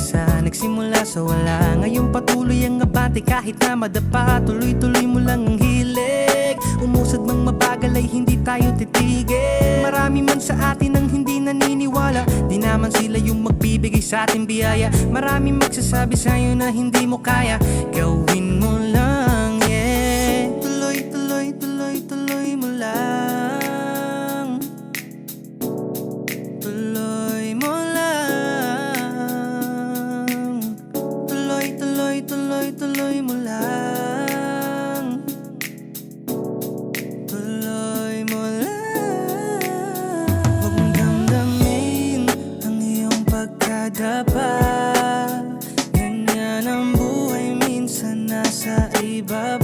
isa, nagsimula sa wala. Ngayon patuloy ang abante kahit na madapa. Tuloy-tuloy mo lang ang hilig. Umusad mang mabagal ay hindi tayo titigil. Marami man sa atin ang hindi naniniwala, di naman sila yung magbibigay sa ating biyaya. Marami magsasabi sa'yo na hindi mo kaya, gawin mo lang, yeah. Tuloy, tuloy, tuloy, tuloy mo lang. Tuloy mo lang. Tuloy, tuloy, tuloy, tuloy mo lang. Tuloy mo lang. Huwag mong damdamin ang iyong pagkadapa. Ganyan ang buhay, minsan nasa ibaba.